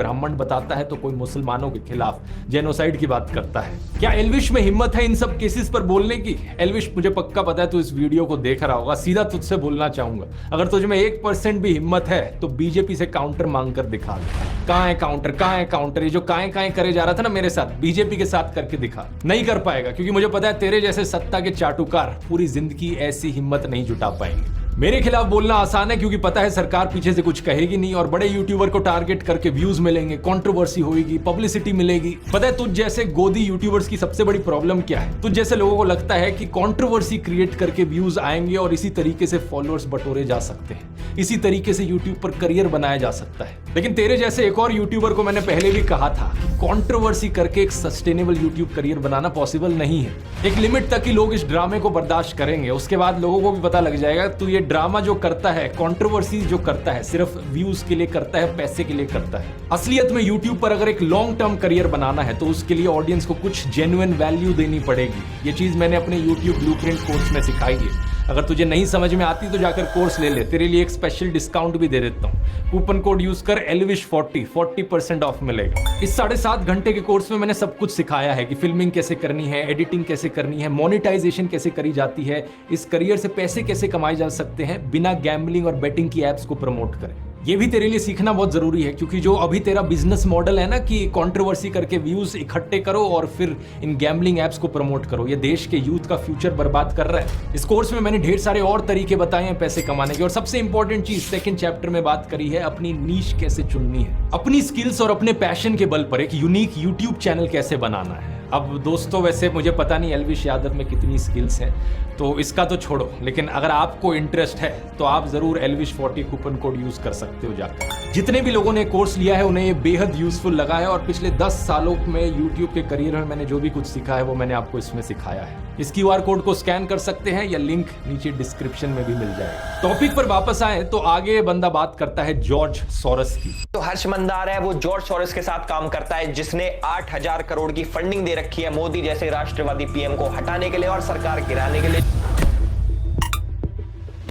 ब्राह्मण बताता है तो कोई मुसलमानों के खिलाफ जेनोसाइड की बात करता है। क्या एल्विश में हिम्मत है इन सब केसेस पर बोलने की? एल्विश, मुझे पक्का पता है तू इस वीडियो को देख रहा होगा, सीधा तुझसे बोलना चाहूंगा, अगर तुझ में 1% भी हिम्मत है तो बीजेपी से काउंटर मांग कर दिखा दे। कहां है काउंटर, कहां है काउंटर? ये जो काएं करे जा रहा था ना मेरे साथ, बीजेपी के साथ करके दिखा। नहीं कर पाएगा, क्योंकि मुझे पता है तेरे जैसे सत्ता के चाटुकार पूरी जिंदगी ऐसी हिम्मत नहीं जुटा पाएंगे। मेरे खिलाफ बोलना आसान है, क्योंकि पता है सरकार पीछे से कुछ कहेगी नहीं और बड़े यूट्यूबर को टारगेट करके व्यूज मिलेंगे, कंट्रोवर्सी होगी, पब्लिसिटी मिलेगी। पता है तुझ जैसे गोदी यूट्यूबर्स की सबसे बड़ी प्रॉब्लम क्या है? तुझ जैसे लोगों को लगता है कि कंट्रोवर्सी क्रिएट करके व्यूज आएंगे और इसी तरीके से फॉलोअर्स बटोरे जा सकते हैं, इसी तरीके से यूट्यूब पर करियर बनाया जा सकता है। लेकिन तेरे जैसे एक और यूट्यूबर को मैंने पहले भी कहा था, कंट्रोवर्सी करके एक सस्टेनेबल यूट्यूब करियर बनाना पॉसिबल नहीं है। एक लिमिट तक ही लोग इस ड्रामे को बर्दाश्त करेंगे, उसके बाद लोगों को भी पता लग जाएगा तू ये ड्रामा जो करता है, कंट्रोवर्सी जो करता है, सिर्फ व्यूज के लिए करता है, पैसे के लिए करता है। असलियत में यूट्यूब पर अगर एक लॉन्ग टर्म करियर बनाना है तो उसके लिए ऑडियंस को कुछ जेन्युइन वैल्यू देनी पड़ेगी। ये चीज मैंने अपने यूट्यूब ब्लूप्रिंट कोर्स में सिखाई है। अगर तुझे नहीं समझ में आती तो जाकर कोर्स ले ले, तेरे लिए एक स्पेशल डिस्काउंट भी दे देता हूँ। कूपन कोड यूज कर elvish40 40% ऑफ मिलेगा। इस 7.5 घंटे के कोर्स में मैंने सब कुछ सिखाया है कि फिल्मिंग कैसे करनी है, एडिटिंग कैसे करनी है, मोनेटाइजेशन कैसे करी जाती है, इस करियर से पैसे कैसे कमाए जा सकते हैं बिना गैम्बलिंग और बेटिंग की एप्स को प्रमोट करें। ये भी तेरे लिए सीखना बहुत जरूरी है, क्योंकि जो अभी तेरा बिजनेस मॉडल है ना कि कंट्रोवर्सी करके व्यूज इकट्ठे करो और फिर इन गैम्बलिंग एप्स को प्रमोट करो, ये देश के यूथ का फ्यूचर बर्बाद कर रहा है। इस कोर्स में मैंने ढेर सारे और तरीके बताए हैं पैसे कमाने के, और सबसे इंपॉर्टेंट चीज सेकंड चैप्टर में बात करी है अपनी नीश कैसे चुननी है, अपनी स्किल्स और अपने पैशन के बल पर एक यूनिक यूट्यूब चैनल कैसे बनाना है। अब दोस्तों, वैसे मुझे पता नहीं एल्विश यादव में कितनी स्किल्स हैं, तो इसका तो छोड़ो, लेकिन अगर आपको इंटरेस्ट है तो आप जरूर elvish40 कूपन कोड यूज कर सकते हो जाकर। जितने भी लोगों ने कोर्स लिया है उन्हें ये बेहद यूजफुल लगा है, और पिछले 10 सालों में यूट्यूब के करियर में मैंने जो भी कुछ सीखा है वो मैंने आपको इसमें सिखाया है। इस QR कोड को स्कैन कर सकते हैं या लिंक नीचे डिस्क्रिप्शन में भी मिल जाएगा। टॉपिक पर वापस आए तो आगे बंदा बात करता है जॉर्ज सोरोस की। तो हर्ष मंदार है, वो जॉर्ज सोरोस के साथ काम करता है, जिसने 8,000 करोड़ की फंडिंग दे रखी है मोदी जैसे राष्ट्रवादी पीएम को हटाने के लिए और सरकार गिराने के लिए।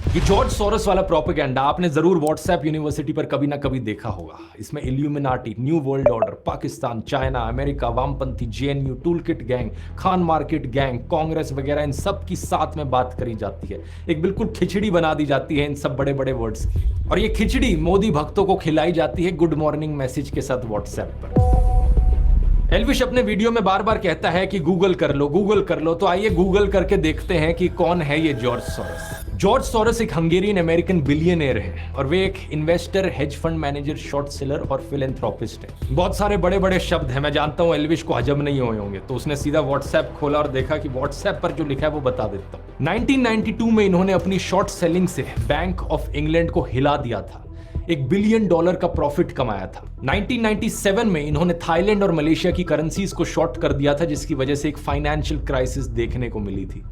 ये जॉर्ज सोरोस वाला प्रोपेगेंडा आपने जरूर व्हाट्सएप यूनिवर्सिटी पर कभी ना कभी देखा होगा। इसमें illuminati, new world order, Pakistan, China, America, वामपंथी, JNU, toolkit gang, Khan market gang, Congress वगैरह, इन सब की साथ में बात करी जाती है। एक बिल्कुल खिचड़ी बना दी जाती है इन सब बड़े बड़े वर्ड्स की, और ये खिचड़ी मोदी भक्तों को खिलाई जाती है गुड मॉर्निंग मैसेज के साथ व्हाट्सएप पर। एल्विश अपने वीडियो में बार बार कहता है कि गूगल कर लो, गूगल कर लो, तो आइए गूगल करके देखते हैं कि कौन है ये जॉर्ज सोरोस। जॉर्ज सोरोस एक हंगेरियन अमेरिकन बिलियनियर है, और वे एक investor, hedge fund manager, short seller और फिलैंथ्रोपिस्ट है। बहुत सारे बड़े बड़े शब्द हैं, मैं जानता हूं एल्विश को हजम नहीं हुए होंगे, तो उसने सीधा व्हाट्सएप खोला और देखा कि व्हाट्सएप पर जो लिखा है वो बता देता हूं। 1992 में इन्होंने अपनी शॉर्ट सेलिंग से बैंक ऑफ इंग्लैंड को हिला दिया था, $1 बिलियन का प्रॉफिट कमाया था। 1997 में इन्होंने थाईलैंड और मलेशिया की करेंसीज को शॉर्ट कर दिया था, जिसकी वजह से एक फाइनेंशियल क्राइसिस देखने को मिली थी।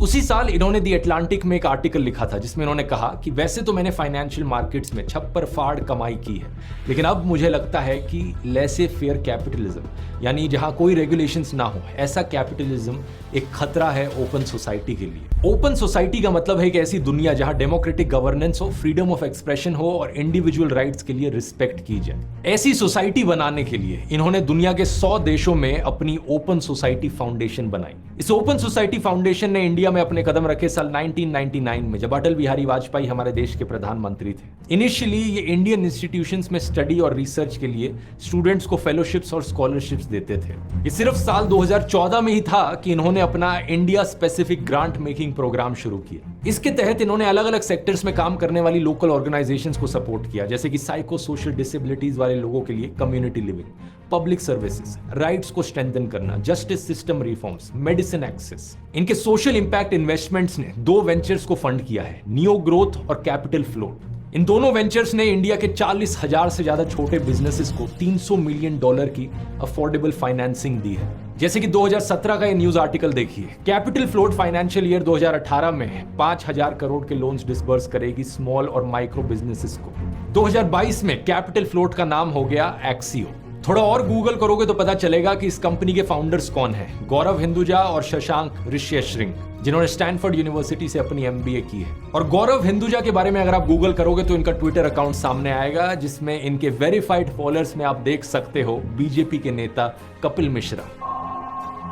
उसी साल इन्होंने दी अटलांटिक में एक आर्टिकल लिखा था जिसमें इन्होंने कहा कि वैसे तो मैंने फाइनेंशियल मार्केट्स में छप्पर फाड़ कमाई की है, लेकिन अब मुझे लगता है कि लेसे फेयर कैपिटलिज्म, यानी जहां कोई रेगुलेशंस ना हो, ऐसा कैपिटलिज्म एक खतरा है ओपन सोसाइटी के लिए। ओपन सोसाइटी का मतलब है एक ऐसी दुनिया जहां डेमोक्रेटिक गवर्नेंस हो, फ्रीडम ऑफ एक्सप्रेशन हो और इंडिविजुअल राइट्स के लिए रिस्पेक्ट की जाए। ऐसी सोसाइटी बनाने के लिए इन्होंने दुनिया के 100 देशों में अपनी ओपन सोसाइटी फाउंडेशन बनाई। इस ओपन सोसाइटी फाउंडेशन ने इंडिया में अपने कदम रखे साल 1999 में, जब अटल बिहारी वाजपेयी हमारे देश के प्रधानमंत्री थे। इनिशियली ये इंडियन इंस्टीट्यूशंस में स्टडी और रिसर्च के लिए स्टूडेंट्स को फेलोशिप्स और स्कॉलरशिप्स देते थे। ये सिर्फ साल 2014 में ही था कि इन्होंने अपना India specific grant making programme शुरू किया। इसके तहत इन्होंने अलग अलग सेक्टर्स में काम करने वाली लोकल ऑर्गेनाइजेशंस को सपोर्ट किया, जैसे कि साइको सोशल डिसेबिलिटीज वाले लोगों के लिए community living, public services, rights को स्ट्रेंथन करना, justice system reforms, medicine access. इनके सोशल इंपैक्ट इन्वेस्टमेंट्स ने 2 वेंचर्स को फंड किया है, नियो ग्रोथ और कैपिटल फ्लोट। इन दोनों वेंचर्स ने इंडिया के 40,000 से ज्यादा छोटे बिजनेसेस को $300 मिलियन की अफोर्डेबल फाइनेंसिंग दी है। जैसे कि 2017 का ये न्यूज आर्टिकल देखिए, कैपिटल फ्लोट फाइनेंशियल ईयर 2018 में 5,000 करोड़ के लोन्स डिसबर्स करेगी स्मॉल और माइक्रो बिजनेसेस को। 2022 में कैपिटल फ्लोट का नाम हो गया एक्सियो। थोड़ा और गूगल करोगे तो पता चलेगा कि इस कंपनी के फाउंडर्स कौन हैं। गौरव हिंदुजा और शशांक ऋष्यशृंग, जिन्होंने स्टैनफोर्ड यूनिवर्सिटी से अपनी MBA की है। और गौरव हिंदुजा के बारे में अगर आप गूगल करोगे तो इनका ट्विटर अकाउंट सामने आएगा, जिसमें इनके वेरीफाइड फॉलोअर्स में आप देख सकते हो बीजेपी के नेता कपिल मिश्रा।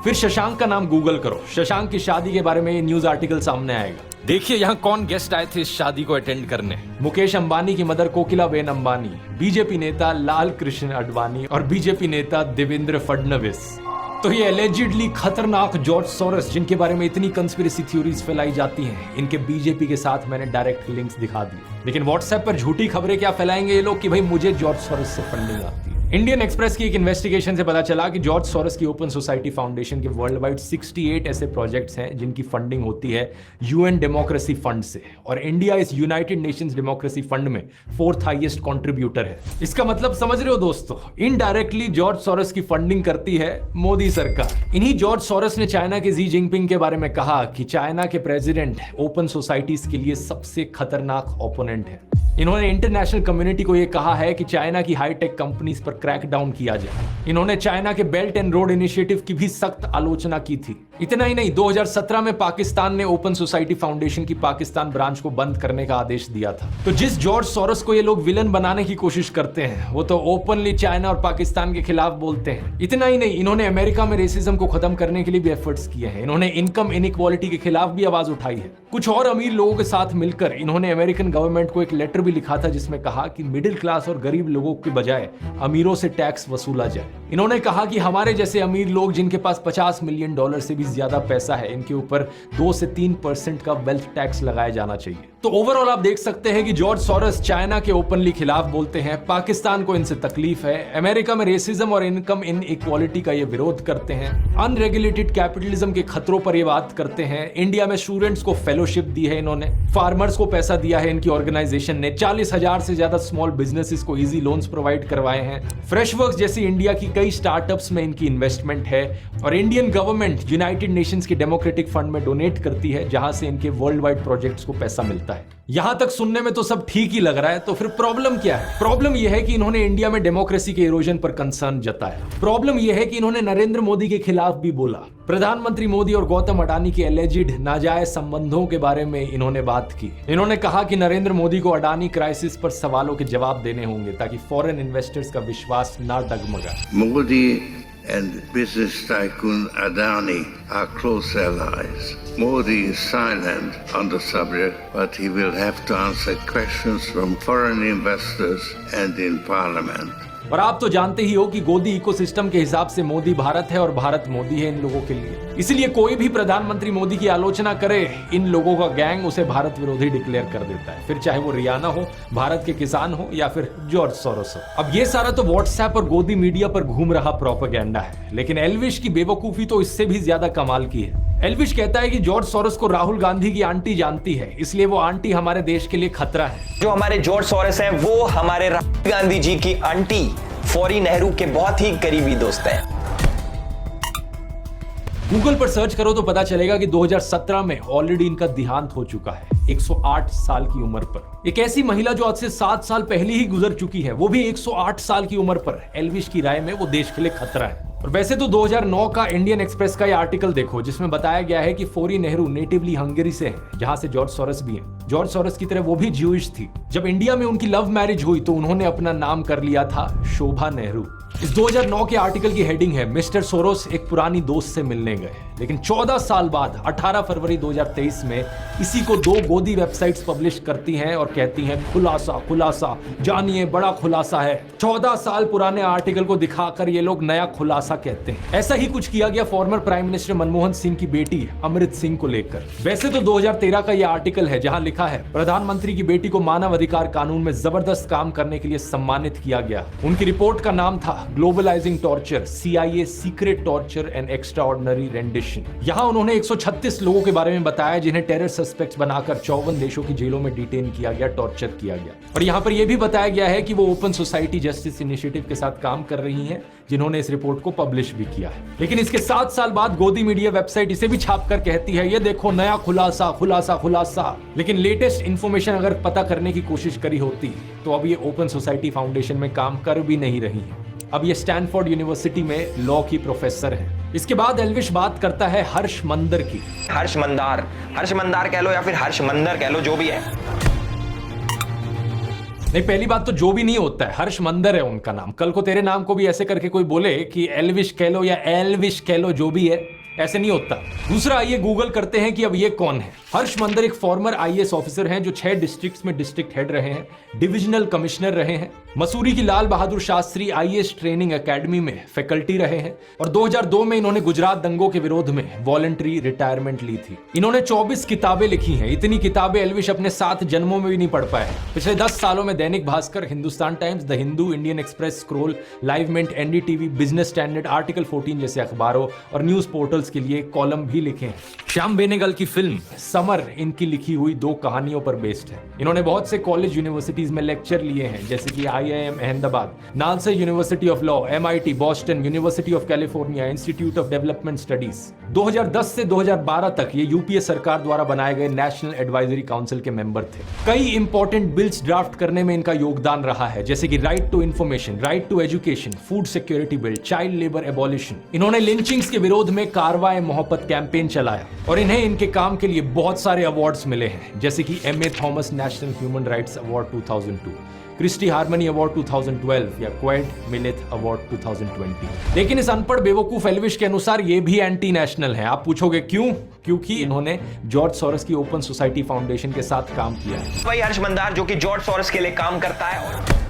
फिर शशांक का नाम गूगल करो, शशांक की शादी के बारे में ये न्यूज आर्टिकल सामने आएगा। देखिए यहाँ कौन गेस्ट आए थे इस शादी को अटेंड करने। मुकेश अंबानी की मदर कोकिलाबेन अंबानी, बीजेपी नेता लाल कृष्ण आडवाणी और बीजेपी नेता देवेंद्र फडणवीस। तो ये एलिजिडली खतरनाक जॉर्ज सोरोस, जिनके बारे में इतनी कंस्पिरेसी थ्योरीज फैलाई जाती हैं, इनके बीजेपी के साथ मैंने डायरेक्ट लिंक्स दिखा दिए। लेकिन व्हाट्सएप पर झूठी खबरें क्या फैलाएंगे ये लोग कि भाई मुझे जॉर्ज सोरोस से फंडिंग आती है। इंडियन एक्सप्रेस की एक इन्वेस्टिगेशन से पता चला कि जॉर्ज सोरोस की ओपन सोसाइटी फाउंडेशन के वर्ल्ड वाइड 68 ऐसे प्रोजेक्ट्स हैं जिनकी फंडिंग होती है UN डेमोक्रेसी फंड से, और इंडिया इस यूनाइटेड नेशंस डेमोक्रेसी फंड में 4th हाईएस्ट कंट्रीब्यूटर है। इसका मतलब समझ रहे हो दोस्तों, इनडायरेक्टली जॉर्ज सोरोस की फंडिंग करती है मोदी सरकार। इन्हीं जॉर्ज सोरोस ने चाइना के जी जिनपिंग के बारे में कहा कि चाइना के प्रेसिडेंट ओपन सोसाइटीज के लिए सबसे खतरनाक ओपोनेंट है। इन्होंने इंटरनेशनल कम्युनिटी को यह कहा है कि चाइना की हाईटेक कंपनीज पर क्रैकडाउन किया जाए। इन्होंने चाइना के बेल्ट एंड रोड इनिशिएटिव की भी सख्त आलोचना की थी। इतना ही नहीं, 2017 में पाकिस्तान ने ओपन सोसाइटी फाउंडेशन की पाकिस्तान ब्रांच को बंद करने का आदेश दिया था। तो जिस जॉर्ज सोरोस को ये लोग विलन बनाने की कोशिश करते हैं, वो तो ओपनली चाइना और पाकिस्तान के खिलाफ बोलते हैं। इतना ही नहीं, इन्होंने अमेरिका में रेसिज्म को खत्म करने के लिए भी एफर्ट्स किए हैं। इन्होंने इनकम इनइक्वालिटी के खिलाफ भी आवाज उठाई है। कुछ और अमीर लोगों के साथ मिलकर इन्होंने अमेरिकन गवर्नमेंट को एक लेटर भी लिखा था, जिसमें कहा कि मिडिल क्लास और गरीब लोगों के बजाय अमीरों से टैक्स वसूला जाए। इन्होंने कहा कि हमारे जैसे अमीर लोग जिनके पास $50 मिलियन से भी ज्यादा पैसा है, इनके ऊपर 2 से 3% का वेल्थ टैक्स लगाया जाना चाहिए। तो ओवरऑल आप देख सकते हैं कि जॉर्ज सोरोस चाइना के ओपनली खिलाफ बोलते हैं, पाकिस्तान को इनसे तकलीफ है, अमेरिका में रेसिज्म और इनकम इनइक्वालिटी का ये विरोध करते हैं, अनरेगुलेटेड कैपिटलिज्म के खतरों पर ये बात करते हैं। इंडिया में स्टूडेंट्स को फेलोशिप दी है इन्होंने, फार्मर्स को पैसा दिया है इनकी ऑर्गेनाइजेशन ने, 40,000 से ज्यादा स्मॉल बिजनेसेस को इजी लोन्स प्रोवाइड करवाए हैं। फ्रेशवर्क्स जैसी इंडिया की कई स्टार्टअप्स में इनकी इन्वेस्टमेंट है, और इंडियन गवर्नमेंट यूनाइटेड नेशंस के डेमोक्रेटिक फंड में डोनेट करती है, जहां से इनके वर्ल्ड वाइड प्रोजेक्ट्स को पैसा मिलता है। यहां तक सुनने में तो सब ठीक ही लग रहा है, तो फिर प्रॉब्लम क्या है? प्रॉब्लम यह है कि इन्होंने इंडिया में डेमोक्रेसी के इरोजन पर कंसर्न जताया। प्रॉब्लम यह है कि इन्होंने नरेंद्र मोदी के खिलाफ भी बोला। प्रधानमंत्री मोदी और गौतम अडानी के एलिजिड नाजायज संबंधों के बारे में इन्होंने बात की। इन्होंने कहा कि नरेंद्र मोदी को अडानी क्राइसिस पर सवालों के जवाब देने होंगे ताकि फॉरेन इन्वेस्टर्स का विश्वास ना डगमगाए। Modi and business tycoon Adani are close allies. Modi is silent on the subject, but he will have to answer questions from foreign investors and in parliament. और आप तो जानते ही हो कि गोदी इकोसिस्टम के हिसाब से मोदी भारत है और भारत मोदी है इन लोगों के लिए। इसलिए कोई भी प्रधानमंत्री मोदी की आलोचना करे, इन लोगों का गैंग उसे भारत विरोधी डिक्लेयर कर देता है, फिर चाहे वो रियाना हो, भारत के किसान हो या फिर जॉर्ज सोरोस हो। अब ये सारा तो व्हाट्सएप और गोदी मीडिया पर घूम रहा प्रोपेगेंडा है, लेकिन एल्विश की बेवकूफी तो इससे भी ज्यादा कमाल की है। एल्विश कहता है कि जॉर्ज सोरोस को राहुल गांधी की आंटी जानती है, इसलिए वो आंटी हमारे देश के लिए खतरा है। जो हमारे जॉर्ज सोरोस हैं वो हमारे राहुल गांधी जी की आंटी फौरी नेहरू के बहुत ही करीबी दोस्त हैं। गूगल पर सर्च करो तो पता चलेगा कि 2017 में ऑलरेडी इनका देहांत हो चुका है, 108 साल की उम्र पर। एक ऐसी महिला जो आज से 7 साल पहले ही गुजर चुकी है, वो भी 108 साल की उम्र पर, एल्विश की राय में वो देश के लिए खतरा है। और वैसे तो 2009 का इंडियन एक्सप्रेस का ये आर्टिकल देखो, जिसमें बताया गया है कि फौरी नेहरू नेटिवली हंगरी से है, जहां से जॉर्ज सोरोस भी हैं। जॉर्ज सोरोस की तरह वो भी ज्यूइश थी। जब इंडिया में उनकी लव मैरिज हुई तो उन्होंने अपना नाम कर लिया था शोभा नेहरू। इस 2009 के आर्टिकल की हेडिंग है, मिस्टर सोरोस एक पुरानी दोस्त से मिलने गए। लेकिन 14 साल बाद 18 फरवरी 2023 में इसी को 2 गोदी वेबसाइट्स पब्लिश करती हैं और कहती हैं खुलासा खुलासा, जानिए बड़ा खुलासा है। 14 साल पुराने आर्टिकल को दिखाकर ये लोग नया खुलासा कहते हैं। ऐसा ही कुछ किया गया farmer prime minister Manmohan Singh की बेटी अमृत सिंह को लेकर। वैसे तो 2013 का यह आर्टिकल है जहां लिखा है प्रधानमंत्री की बेटी को मानव अधिकार कानून में जबरदस्त काम करने के लिए सम्मानित किया गया। उनकी रिपोर्ट का नाम था globalizing torture, CIA secret torture and extraordinary rendition. यहां उन्होंने 136 लोगों के बारे में बताया जिन्हें टेरर सस्पेक्ट्स बनाकर 54 देशों की जेलों में डिटेन किया गया, टॉर्चर किया गया। और यहां पर यह भी बताया गया है कि वो ओपन सोसाइटी जस्टिस इनिशिएटिव के साथ काम कर रही हैं, जिन्होंने इस रिपोर्ट को पब्लिश भी किया है। लेकिन इसके 7 साल बाद गोदी मीडिया वेबसाइट इसे भी छापकर कहती है ये देखो नया खुलासा खुलासा खुलासा। लेकिन लेटेस्ट इंफॉर्मेशन अगर पता करने की कोशिश करी होती तो अब ये ओपन सोसाइटी फाउंडेशन में काम कर भी नहीं रही है। अब ये स्टैनफोर्ड यूनिवर्सिटी में लॉ की प्रोफेसर हैं। इसके बाद एल्विश बात करता है हर्ष मंदर की। हर्ष मंदार कह लो या फिर हर्ष मंदर कह लो, जो भी है। नहीं, पहली बात तो जो भी नहीं होता है, हर्ष मंदर है उनका नाम। कल को तेरे नाम को भी ऐसे करके कोई बोले कि एल्विश कह लो या एल्विश कह लो, जो भी है, ऐसे नहीं होता। दूसरा, आइए गूगल करते हैं कि अब ये कौन है। हर्ष मंदर एक फॉर्मर आईएएस ऑफिसर हैं जो 6 डिस्ट्रिक्ट्स में डिस्ट्रिक्ट हेड रहे हैं, डिविजनल कमिश्नर रहे हैं, मसूरी की Lal Bahadur Shastri IAS training academy में फैकल्टी रहे हैं और 2002 में इन्होंने गुजरात दंगों के विरोध में वॉलंटरी रिटायरमेंट ली थी। इन्होंने 24 किताबें लिखी हैं। इतनी किताबें एल्विश अपने 7 जन्मों में भी नहीं पढ़ पाए। पिछले 10 सालों में Dainik Bhaskar, Hindustan Times, the Hindu, Indian Express, Scroll, Live Mint, NDTV, Business Standard, article 14 जैसे अखबारों और न्यूज पोर्टल्स के लिए कॉलम भी लिखे हैं। श्याम बेनेगल की फिल्म समर इनकी लिखी हुई 2 कहानियों पर बेस्ड है। इन्होंने बहुत से कॉलेज यूनिवर्सिटीज में लेक्चर लिए हैं, जैसे कि IIM Ahmedabad, NALSA university of law, MIT, Boston, university of California, institute of development studies. 2010 से 2012 तक ये यूपीए सरकार द्वारा बनाए गए नेशनल एडवाइजरी काउंसिल के मेंबर थे। कई इंपॉर्टेंट बिल्स ड्राफ्ट करने में इनका योगदान रहा है, जैसे कि right to information, right to education, food security bill, child labour abolition. इन्होंने लिंचिंग्स के विरोध में कारवाए मोहब्बत कैंपेन चलाया और इन्हें इनके काम के लिए बहुत सारे अवार्ड्स मिले हैं, जैसे कि MA Thomas national human rights award 2002, Christie harmony award 2012 या क्वेड मिलेथ अवार्ड 2020। लेकिन इस अनपढ़ बेवकूफ एल्विश के अनुसार ये भी एंटी नेशनल है। आप पूछोगे क्यों? क्योंकि इन्होंने जॉर्ज सोरोस की ओपन सोसाइटी फाउंडेशन के साथ काम किया है। वही हर्ष मंदार जो कि जॉर्ज सोरोस के लिए काम करता है और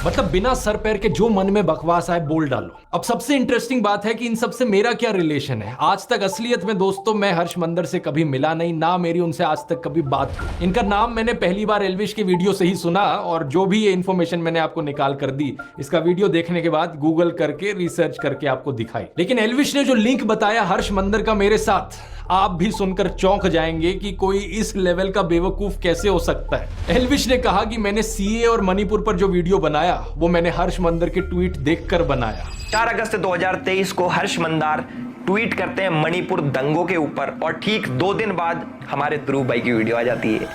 मतलब बिना सर पैर के जो मन में बकवास आए बोल डालो। अब सबसे इंटरेस्टिंग बात है कि इन सबसे मेरा क्या रिलेशन है। आज तक असलियत में दोस्तों मैं हर्ष मंदर से कभी मिला नहीं, ना मेरी उनसे आज तक कभी बात हुई। इनका नाम मैंने पहली बार एल्विश के वीडियो से ही सुना और जो भी ये इन्फॉर्मेशन मैंने आपको निकाल कर दी, इसका वीडियो देखने के बाद गूगल करके रिसर्च करके आपको दिखाई। लेकिन एल्विश ने जो लिंक बताया हर्ष मंदर का मेरे साथ, आप भी सुनकर चौंक जाएंगे कि कोई इस लेवल का बेवकूफ कैसे हो सकता है। एल्विश ने कहा कि मैंने सीए और मणिपुर पर जो वीडियो बनाया वो मैंने हर्ष मंदर के ट्वीट देखकर बनाया। 4 अगस्त 2023 को हर्ष मंदार ट्वीट करते हैं मणिपुर दंगों के ऊपर और ठीक 2 दिन बाद हमारे ध्रुव भाई की वीडियो आ जाती है।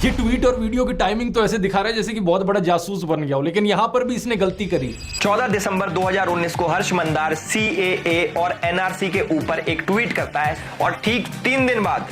ये ट्वीट और वीडियो की टाइमिंग तो ऐसे दिखा रहा है जैसे कि बहुत बड़ा जासूस बन गया हो, लेकिन यहां पर भी इसने गलती करी। 14 दिसंबर 2019 को हर्ष मंदार CAA और NRC के ऊपर एक ट्वीट करता है और ठीक 3 दिन बाद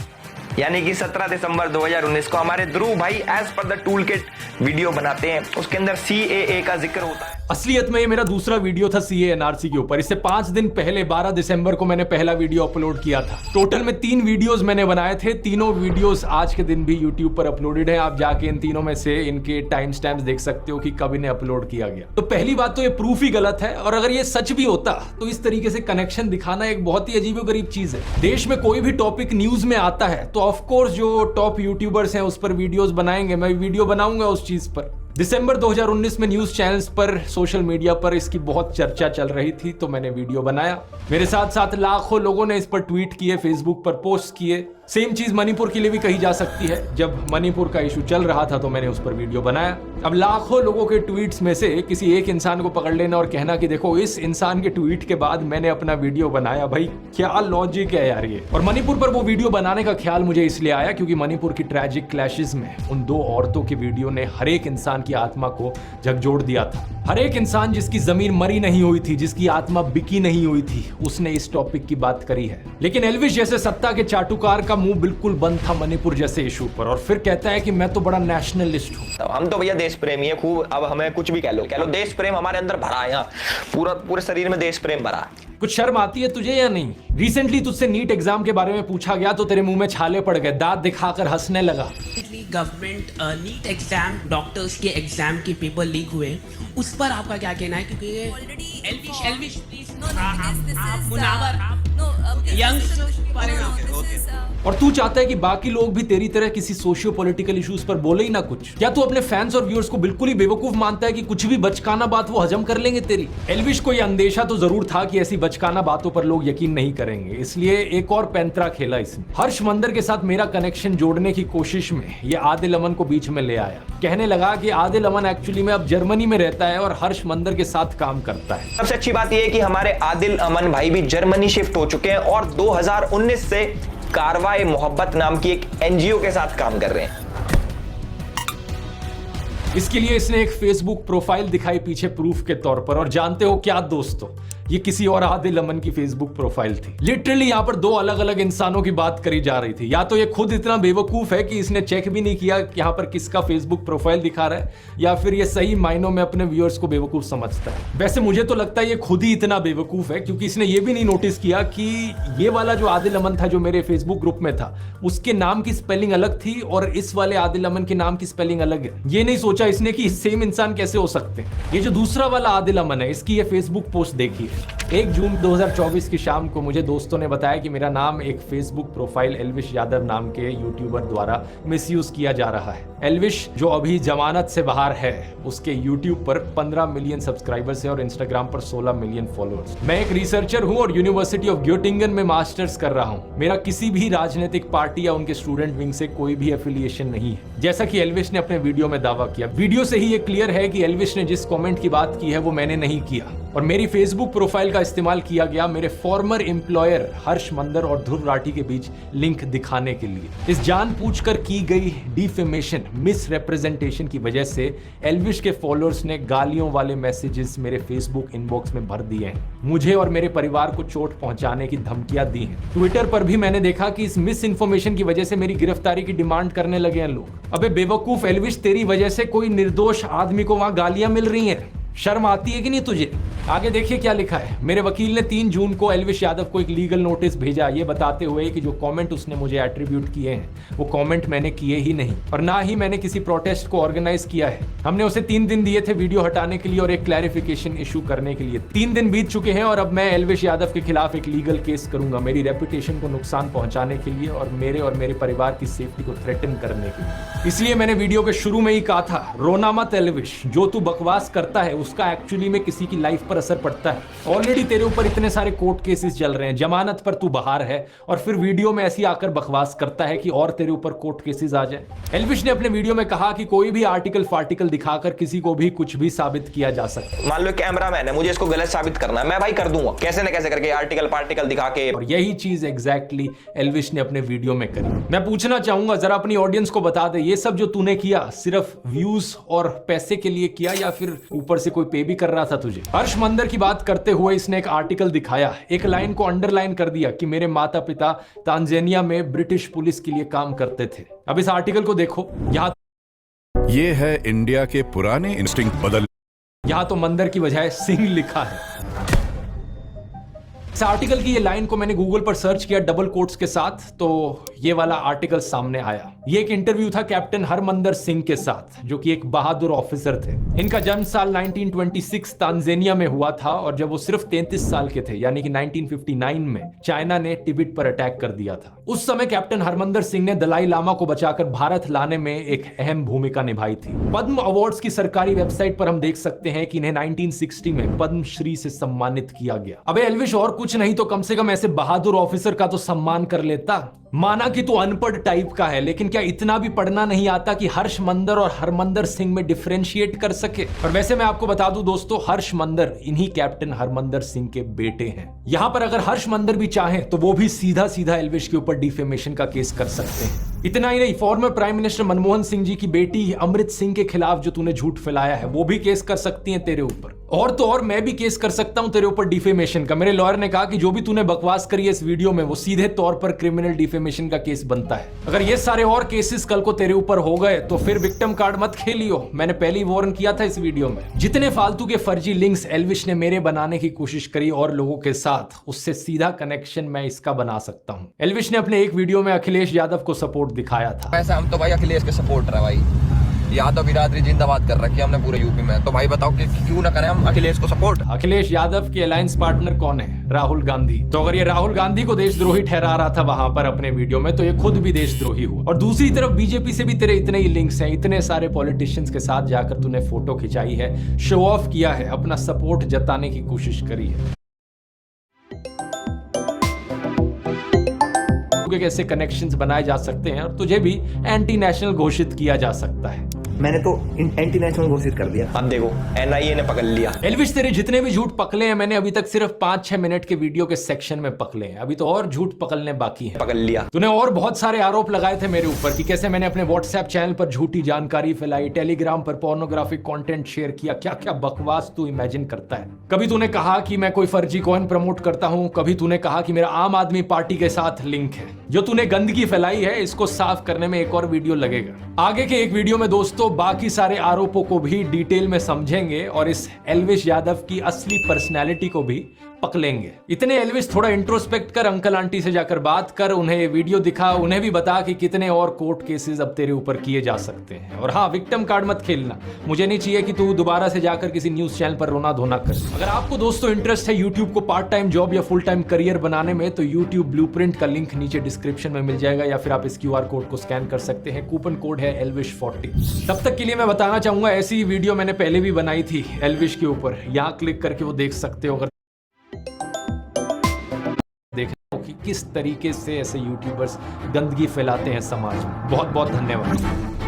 यानी कि 17 दिसंबर 2019 को हमारे ध्रुव भाई as per the tool kit video बनाते हैं। उसके अंदर CAA का जिक्र होता है। असलियत में ये मेरा दूसरा वीडियो था CAA NRC के ऊपर। इससे 5 दिन पहले 12 दिसंबर को मैंने पहला वीडियो अपलोड किया था। टोटल में 3 वीडियोस मैंने बनाए थे। तीनों वीडियोस आज के दिन भी YouTube पर अपलोडेड है। आप जाके इन तीनों में से इनके टाइम स्टैम्प्स देख सकते हो कि कब इन्हें अपलोड किया गया। तो पहली बात तो ये प्रूफ ही गलत है, और अगर ये सच भी होता तो इस तरीके से कनेक्शन दिखाना एक बहुत ही अजीबोगरीब चीज है। देश में कोई भी टॉपिक न्यूज में आता है तो ऑफकोर्स जो टॉप यूट्यूबर्स हैं उस पर वीडियोस बनाएंगे, मैं वीडियो बनाऊंगा उस चीज पर। दिसंबर 2019 में न्यूज चैनल्स पर, सोशल मीडिया पर इसकी बहुत चर्चा चल रही थी तो मैंने वीडियो बनाया। मेरे साथ साथ लाखों लोगों ने इस पर ट्वीट किए, फेसबुक पर पोस्ट किए। सेम चीज मणिपुर के लिए भी कही जा सकती है। जब मणिपुर का इशू चल रहा था तो मैंने उस पर वीडियो बनाया। अब लाखों लोगों के ट्वीट्स में से किसी एक इंसान को पकड़ लेना और कहना कि देखो इस इंसान के ट्वीट के बाद मैंने अपना वीडियो बनाया, भाई क्या लॉजिक है यार ये। और मणिपुर पर वो वीडियो बनाने का ख्याल मुझे इसलिए आया क्योंकि मणिपुर की ट्रैजिक क्लैशेस में उन 2 औरतों की वीडियो ने हर एक इंसान की आत्मा को झकझोर दिया था। हर एक इंसान जिसकी जमीन मरी नहीं हुई थी, जिसकी आत्मा बिकी नहीं हुई थी, उसने इस टॉपिक की बात करी है। लेकिन एल्विश जैसे सत्ता के चाटुकार का मुंह बिल्कुल बंद था मणिपुर जैसे इशू पर, और फिर कहता है कि मैं तो बड़ा नेशनलिस्ट हूं। तो हम तो भैया देश प्रेमी है खूब। अब हमें कुछ भी कह लो देश प्रेम हमारे अंदर भरा है। यहाँ पूरे शरीर में देश प्रेम भरा है। कुछ शर्म आती है तुझे या नहीं? रिसेंटली तुझसे नीट एग्जाम के बारे में पूछा गया तो तेरे मुंह में छाले पड़ गए, दांत दिखाकर हंसने लगा। गवर्नमेंट नीट एग्जाम, डॉक्टर्स के एग्जाम के पेपर लीक हुए, उस पर आपका क्या कहना है? क्योंकि एल्विश प्लीज और तू चाहता है कि बाकी लोग भी तेरी तरह किसी सोशियो पॉलिटिकल इश्यूज पर बोले ही ना कुछ? क्या तू अपने फैंस और व्यूअर्स को बिल्कुल ही बेवकूफ मानता है कि कुछ भी बचकाना बात वो हजम कर लेंगे तेरी? एल्विश को यह अंदेशा तो जरूर था कि ऐसी बचकाना बातों पर लोग यकीन नहीं करेंगे, इसलिए एक और पैंतरा खेला इसने। हर्ष मंदर के साथ मेरा कनेक्शन जोड़ने की कोशिश में ये आदिल अमन को बीच में ले आया। कहने लगा कि आदिल अमन एक्चुअली में अब जर्मनी में रहता है और हर्ष मंदर के साथ काम करता है। सबसे अच्छी बात यह है कि हमारे आदिल अमन भाई भी जर्मनी शिफ्ट हो चुके हैं और 2019 से कारवाए मोहब्बत नाम की एक NGO के साथ काम कर रहे हैं। इसके लिए इसने एक फेसबुक प्रोफाइल दिखाई पीछे प्रूफ के तौर पर, और जानते हो क्या दोस्तों, ये किसी और आदिल अमन की फेसबुक प्रोफाइल थी। लिटरली यहाँ पर दो अलग अलग इंसानों की बात करी जा रही थी। या तो ये खुद इतना बेवकूफ है कि इसने चेक भी नहीं किया कि यहाँ पर किसका फेसबुक प्रोफाइल दिखा रहा है, या फिर ये सही मायनों में अपने व्यूअर्स को बेवकूफ समझता है। वैसे मुझे तो लगता है ये खुद ही इतना बेवकूफ है, क्योंकि इसने ये भी नहीं नोटिस किया कि ये वाला जो आदिल अमन था जो मेरे फेसबुक ग्रुप में था, उसके नाम की स्पेलिंग अलग थी और इस वाले आदिल अमन के नाम की स्पेलिंग अलग है। ये नहीं सोचा इसने कि सेम इंसान कैसे हो सकते हैं। ये जो दूसरा वाला आदिल अमन है, इसकी ये फेसबुक पोस्ट देखिए। 1 जून 2024 की शाम को मुझे दोस्तों ने बताया कि मेरा नाम एक फेसबुक प्रोफाइल एल्विश यादव नाम के यूट्यूबर द्वारा मिसयूज किया जा रहा है। एल्विश जो अभी जमानत से बाहर है, उसके यूट्यूब पर 15 मिलियन सब्सक्राइबर्स है और इंस्टाग्राम पर 16 मिलियन फॉलोअर्स। मैं एक रिसर्चर हूं और यूनिवर्सिटी ऑफ ग्योटिंगन में मास्टर्स कर रहा हूं। मेरा किसी भी राजनीतिक पार्टी या उनके स्टूडेंट विंग से कोई भी एफिलिएशन नहीं है, जैसा कि एल्विश ने अपने वीडियो में दावा किया। वीडियो से ही ये क्लियर है कि एल्विश ने जिस कमेंट की बात की है वो मैंने नहीं किया, और मेरी फेसबुक प्रोफाइल का इस्तेमाल किया गया मेरे फॉर्मर एम्प्लॉयर हर्ष मंदर और ध्रुव राठी के बीच लिंक दिखाने के लिए। इस जानबूझकर की गई डिफेमेशन, मिस रिप्रेजेंटेशन की वजह से एल्विश के फॉलोअर्स ने गालियों वाले मैसेजेस मेरे फेसबुक इनबॉक्स में भर दिए हैं। मुझे और मेरे परिवार को चोट पहुंचाने की धमकियां दी हैं। ट्विटर पर भी मैंने देखा कि इस मिस इन्फॉर्मेशन की वजह से मेरी गिरफ्तारी की डिमांड करने लगे हैं लोग। अबे बेवकूफ एल्विश, तेरी वजह से कोई निर्दोष आदमी को वहां गालियां मिल रही हैं। शर्म आती है कि नहीं तुझे? आगे देखिए क्या लिखा है। मेरे वकील ने 3 जून को एल्विश यादव को एक लीगल नोटिस भेजा, ये बताते हुए कि जो कमेंट उसने मुझे एट्रीब्यूट किए हैं वो कमेंट मैंने किए ही नहीं, और ना ही मैंने किसी प्रोटेस्ट को ऑर्गेनाइज किया है। हमने उसे 3 दिन दिए थे वीडियो हटाने के लिए और एक क्लैरिफिकेशन इशू करने के लिए। 3 दिन बीत चुके हैं और अब मैं एल्विश यादव के खिलाफ एक लीगल केस करूंगा, मेरी रेपुटेशन को नुकसान पहुंचाने के लिए और मेरे परिवार की सेफ्टी को थ्रेटन करने के लिए। इसलिए मैंने वीडियो के शुरू में ही कहा था, रोना मत एल्विश, जो तू बकवास करता है उसका एक्चुअली में किसी की लाइफ पर असर पड़ता है। ऑलरेडी तेरे ऊपर इतने सारे कोर्ट केसेस चल रहे हैं, जमानत पर तू बाहर है, और फिर वीडियो में ऐसी आकर बकवास करता है कि और तेरे ऊपर कोर्ट केसेस आ जाए। एल्विश ने अपने वीडियो में कहा कि कोई भी आर्टिकल फार्टिकल दिखाकर किसी को भी कुछ भी साबित किया जा सकता है। मान लो कैमरामैन है, मुझे इसको गलत साबित करना है, मैं भाई कर दूंगा कैसे न कैसे करके, आर्टिकल पार्टिकल दिखा के। और यही चीज एग्जैक्टली एल्विश ने अपने वीडियो में करी। मैं पूछना चाहूंगा, जरा अपनी ऑडियंस को बता दे, ये सब जो तूने किया सिर्फ व्यूज और पैसे के लिए किया या फिर ऊपर से कोई पे भी कर रहा था तुझे? हर्ष मंदर की बात करते हुए इसने एक आर्टिकल दिखाया, एक लाइन को अंडरलाइन कर दिया कि मेरे माता पिता तांजानिया में ब्रिटिश पुलिस के लिए काम करते थे। अब इस आर्टिकल को देखो, ये है इंडिया के पुराने इंस्टिंक्ट बदल। यहां तो मंदर की बजाय सिंह लिखा है। इस आर्टिकल की ये लाइन को मैंने गूगल पर सर्च किया डबल कोट्स के साथ, तो ये वाला आर्टिकल सामने आया। ये एक इंटरव्यू था कैप्टन हरमंदर सिंह के साथ, जो कि एक बहादुर ऑफिसर थे। इनका जन्म साल 1926 तांजानिया में हुआ था, और जब वो सिर्फ 33 साल के थे, यानी कि 1959 में चाइना ने तिब्बत पर अटैक कर दिया था। उस समय कैप्टन हरमंदर सिंह ने दलाई लामा को बचाकर भारत लाने में एक अहम भूमिका निभाई थी। पद्म अवार्ड्स की सरकारी वेबसाइट पर हम देख सकते हैं कि इन्हें 1960 में पद्मश्री से सम्मानित किया गया। अबे एल्विश, और कुछ नहीं तो कम से कम ऐसे बहादुर ऑफिसर का तो सम्मान कर लेता। माना कि तू अनपढ़ टाइप का है, लेकिन क्या इतना भी पढ़ना नहीं आता कि हर्ष मंदर और हरमंदर सिंह में डिफरेंशिएट कर सके? और वैसे मैं आपको बता दूं दोस्तों, हर्ष मंदर इन्हीं कैप्टन हरमंदर सिंह के बेटे हैं। यहां पर अगर हर्ष मंदर भी चाहें तो वो भी सीधा सीधा एल्विश के ऊपर डिफेमेशन का केस कर सकते हैं। इतना ही नहीं, former prime minister Manmohan Singh ji की बेटी अमृत सिंह के खिलाफ जो तूने झूठ फैलाया है, वो भी केस कर सकती हैं तेरे ऊपर। और तो और मैं भी केस कर सकता हूं तेरे ऊपर डिफेमेशन का। मेरे लॉयर ने कहा कि जो भी तूने बकवास करी है इस वीडियो में, वो सीधे तौर पर क्रिमिनल डिफेमेशन का केस बनता है। अगर ये सारे और केसेस कल को तेरे ऊपर हो गए तो फिर विक्टिम कार्ड मत खेलियो। मैंने पहले ही वार्न किया था इस वीडियो में। जितने फालतू के फर्जी लिंक्स एल्विश ने मेरे बनाने की कोशिश करी और लोगों के साथ, उससे सीधा कनेक्शन मैं इसका बना सकता हूं। एल्विश ने अपने एक वीडियो में अखिलेश यादव को सपोर्ट दिखाया था। वैसे हम तो भाई अखिलेश के सपोर्टर है भाई, यादव बिरादरी जिंदाबाद कर रखी है हमने पूरे यूपी में। तो भाई बताओ कि क्यों ना करें हम अखिलेश को सपोर्ट। अखिलेश यादव के अलायंस पार्टनर कौन है? राहुल गांधी। तो अगर ये राहुल गांधी को देशद्रोही ठहरा रहा था वहां पर अपने वीडियो में, तो ये खुद भी देशद्रोही हुआ। और दूसरी तरफ बीजेपी से भी तेरे इतने ही लिंक्स हैं, इतने सारे पॉलिटिशियंस के साथ जाकर तूने फोटो खिंचाई है, शो ऑफ किया है, अपना सपोर्ट जताने की कोशिश करी है। कैसे कनेक्शंस बनाए जा सकते हैं और तुझे भी एंटी नेशनल घोषित किया जा सकता है। मैंने तो एंटी नेशनल घोषित कर दिया। अब देखो एनआईए ने पकड़ लिया। एल्विश तेरे जितने भी झूठ पकड़े हैं मैंने अभी तक सिर्फ 5-6 मिनट के वीडियो के सेक्शन में पकड़े हैं, अभी तो और झूठ पकड़ने बाकी है। पकड़ लिया। तूने और बहुत सारे आरोप लगाए थे मेरे ऊपर कि कैसे मैंने अपने व्हाट्सएप चैनल पर झूठी जानकारी फैलाई, टेलीग्राम पर पोर्नोग्राफिक कंटेंट शेयर किया, क्या क्या बकवास तू इमेजिन करता है। कभी तूने कहा कि मैं कोई फर्जी कॉइन प्रमोट करता हूं, कभी तूने कहा कि मेरा आम आदमी पार्टी के साथ लिंक है। जो तूने गंदगी फैलाई है इसको साफ करने में एक और वीडियो लगेगा। आगे के एक वीडियो में दोस्तों बाकी सारे आरोपों को भी डिटेल में समझेंगे और इस एल्विश यादव की असली पर्सनैलिटी को भी पकड़ेंगे। इतने एल्विश थोड़ा इंट्रोस्पेक्ट कर, अंकल आंटी से जाकर बात कर, उन्हें ये वीडियो दिखा, उन्हें भी बता कि कितने और कोर्ट केसेस अब तेरे ऊपर किए जा सकते हैं। और हाँ, विक्टिम कार्ड मत खेलना, मुझे नहीं चाहिए कि तू दोबारा से जाकर किसी न्यूज चैनल पर रोना धोना कर। अगर आपको दोस्तों इंटरेस्ट है यूट्यूब को पार्ट टाइम जॉब या फुल टाइम करियर बनाने में तो यूट्यूब ब्लूप्रिंट का लिंक नीचे डिस्क्रिप्शन में मिल जाएगा या फिर आप इस QR कोड को स्कैन कर सकते हैं। कूपन कोड है ELVISH40। तब तक के लिए मैं बताना चाहूंगा ऐसी ही वीडियो मैंने पहले भी बनाई थी एल्विश के ऊपर, यहाँ क्लिक करके वो देख सकते हो अगर देखना हो कि किस तरीके से ऐसे यूट्यूबर्स गंदगी फैलाते हैं समाज में। बहुत बहुत धन्यवाद।